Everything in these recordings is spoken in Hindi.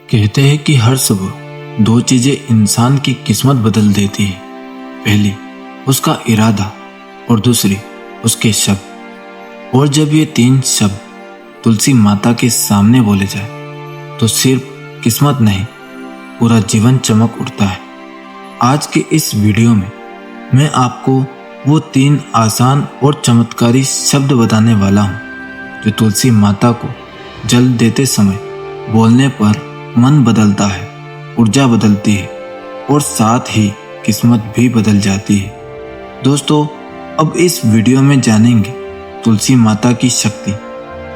कहते हैं कि हर सुबह दो चीजें इंसान की किस्मत बदल देती है। पहली उसका इरादा और दूसरी उसके शब्द। और जब ये तीन शब्द तुलसी माता के सामने बोले जाए तो सिर्फ किस्मत नहीं, पूरा जीवन चमक उठता है। आज के इस वीडियो में मैं आपको वो तीन आसान और चमत्कारी शब्द बताने वाला हूँ जो तुलसी माता को जल देते समय बोलने पर मन बदलता है, ऊर्जा बदलती है और साथ ही किस्मत भी बदल जाती है। दोस्तों, अब इस वीडियो में जानेंगे तुलसी माता की शक्ति।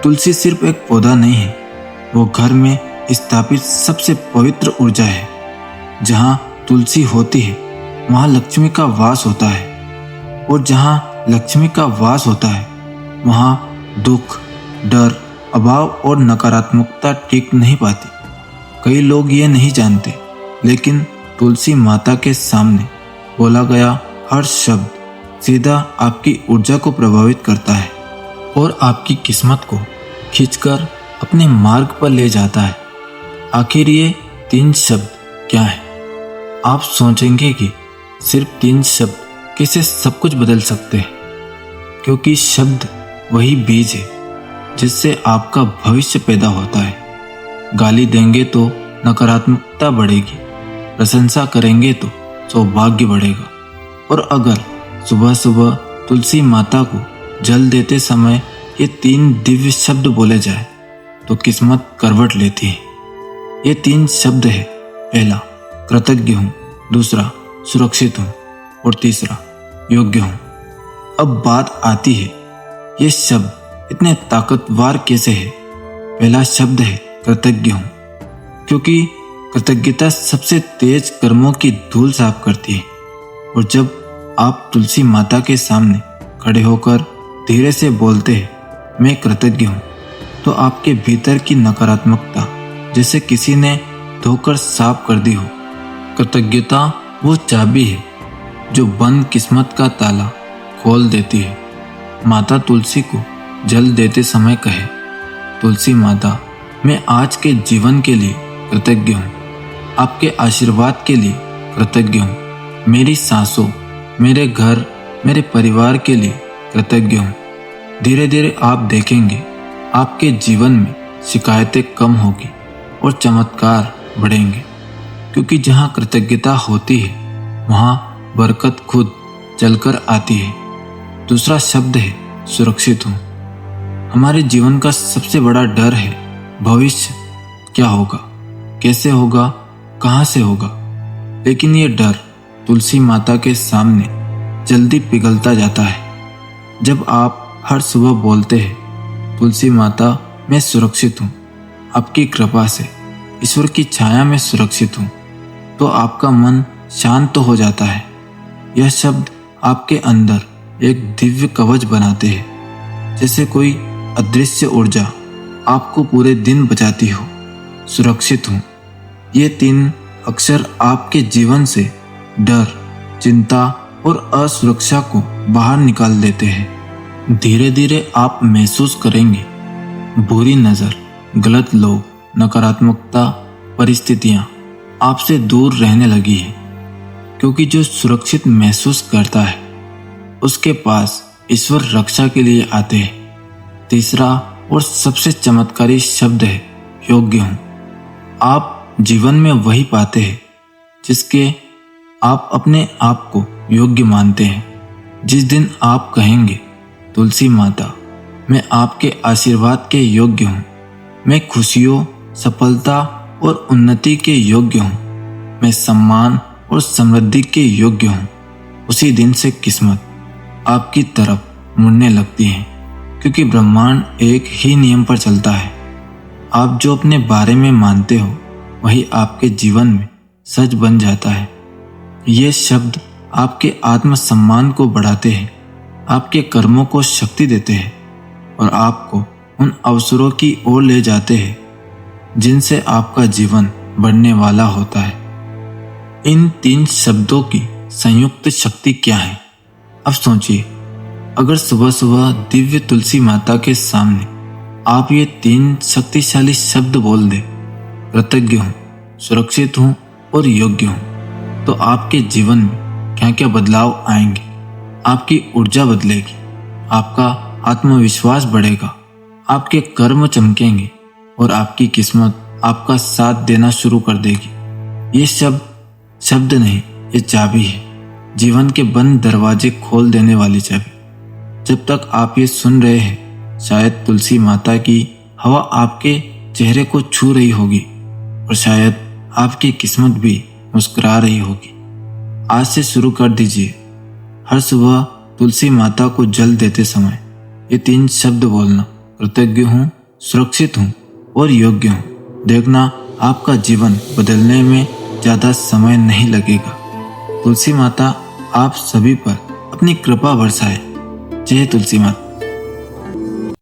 तुलसी सिर्फ एक पौधा नहीं है, वो घर में स्थापित सबसे पवित्र ऊर्जा है। जहाँ तुलसी होती है वहाँ लक्ष्मी का वास होता है, और जहाँ लक्ष्मी का वास होता है वहाँ दुख, डर, अभाव और नकारात्मकता टिक नहीं पाती। कई लोग ये नहीं जानते, लेकिन तुलसी माता के सामने बोला गया हर शब्द सीधा आपकी ऊर्जा को प्रभावित करता है और आपकी किस्मत को खींचकर अपने मार्ग पर ले जाता है। आखिर ये तीन शब्द क्या हैं? आप सोचेंगे कि सिर्फ तीन शब्द कैसे सब कुछ बदल सकते हैं, क्योंकि शब्द वही बीज है जिससे आपका भविष्य पैदा होता है। गाली देंगे तो नकारात्मकता बढ़ेगी, प्रशंसा करेंगे तो सौभाग्य बढ़ेगा। और अगर सुबह सुबह तुलसी माता को जल देते समय ये तीन दिव्य शब्द बोले जाए तो किस्मत करवट लेती है। ये तीन शब्द है, पहला कृतज्ञ हूँ, दूसरा सुरक्षित हूँ और तीसरा योग्य हूँ। अब बात आती है, ये शब्द इतने ताकतवर कैसे है? पहला शब्द है कृतज्ञ हूँ, क्योंकि कृतज्ञता सबसे तेज कर्मों की धूल साफ करती है। और जब आप तुलसी माता के सामने खड़े होकर धीरे से बोलते हैं मैं कृतज्ञ हूँ, तो आपके भीतर की नकारात्मकता जैसे किसी ने धोकर साफ कर दी हो। कृतज्ञता वो चाबी है जो बंद किस्मत का ताला खोल देती है। माता तुलसी को जल देते समय कहे, तुलसी माता, मैं आज के जीवन के लिए कृतज्ञ हूँ, आपके आशीर्वाद के लिए कृतज्ञ हूँ, मेरी सांसों, मेरे घर, मेरे परिवार के लिए कृतज्ञ हूँ। धीरे धीरे आप देखेंगे आपके जीवन में शिकायतें कम होगी और चमत्कार बढ़ेंगे, क्योंकि जहाँ कृतज्ञता होती है वहाँ बरकत खुद चलकर आती है। दूसरा शब्द है सुरक्षित हूँ। हमारे जीवन का सबसे बड़ा डर है भविष्य क्या होगा, कैसे होगा, कहाँ से होगा। लेकिन ये डर तुलसी माता के सामने जल्दी पिघलता जाता है। जब आप हर सुबह बोलते हैं तुलसी माता, मैं सुरक्षित हूँ, आपकी कृपा से, ईश्वर की छाया में सुरक्षित हूँ, तो आपका मन शांत हो जाता है। यह शब्द आपके अंदर एक दिव्य कवच बनाते हैं, जैसे कोई अदृश्य ऊर्जा आपको पूरे दिन बचाती हो। सुरक्षित हूँ, ये तीन अक्षर आपके जीवन से डर, चिंता और असुरक्षा को बाहर निकाल देते हैं। धीरे धीरे आप महसूस करेंगे बुरी नज़र, गलत लोग, नकारात्मकता परिस्थितियाँ आपसे दूर रहने लगी है, क्योंकि जो सुरक्षित महसूस करता है उसके पास ईश्वर रक्षा के लिए आते हैं। तीसरा और सबसे चमत्कारी शब्द है योग्य हूँ। आप जीवन में वही पाते हैं जिसके आप अपने आप को योग्य मानते हैं। जिस दिन आप कहेंगे तुलसी माता, मैं आपके आशीर्वाद के योग्य हूँ, मैं खुशियों, सफलता और उन्नति के योग्य हूँ, मैं सम्मान और समृद्धि के योग्य हूँ, उसी दिन से किस्मत आपकी तरफ मुड़ने लगती है, क्योंकि ब्रह्मांड एक ही नियम पर चलता है। आप जो अपने बारे में मानते हो वही आपके जीवन में सच बन जाता है। ये शब्द आपके आत्मसम्मान को बढ़ाते हैं, आपके कर्मों को शक्ति देते हैं और आपको उन अवसरों की ओर ले जाते हैं जिनसे आपका जीवन बढ़ने वाला होता है। इन तीन शब्दों की संयुक्त शक्ति क्या है? अब सोचिए, अगर सुबह सुबह दिव्य तुलसी माता के सामने आप ये तीन शक्तिशाली शब्द बोल दे, कृतज्ञ हूँ, सुरक्षित हूँ और योग्य हूँ, तो आपके जीवन में क्या क्या बदलाव आएंगे। आपकी ऊर्जा बदलेगी, आपका आत्मविश्वास बढ़ेगा, आपके कर्म चमकेंगे और आपकी किस्मत आपका साथ देना शुरू कर देगी। ये शब्द नहीं, ये चाबी है, जीवन के बंद दरवाजे खोल देने वाली चाबी। जब तक आप ये सुन रहे हैं, शायद तुलसी माता की हवा आपके चेहरे को छू रही होगी और शायद आपकी किस्मत भी मुस्कुरा रही होगी। आज से शुरू कर दीजिए, हर सुबह तुलसी माता को जल देते समय ये 3 शब्द बोलना, कृतज्ञ हूँ, सुरक्षित हूँ और योग्य हूँ। देखना, आपका जीवन बदलने में ज़्यादा समय नहीं लगेगा। तुलसी माता आप सभी पर अपनी कृपा बरसाए। जय तुलसी माता।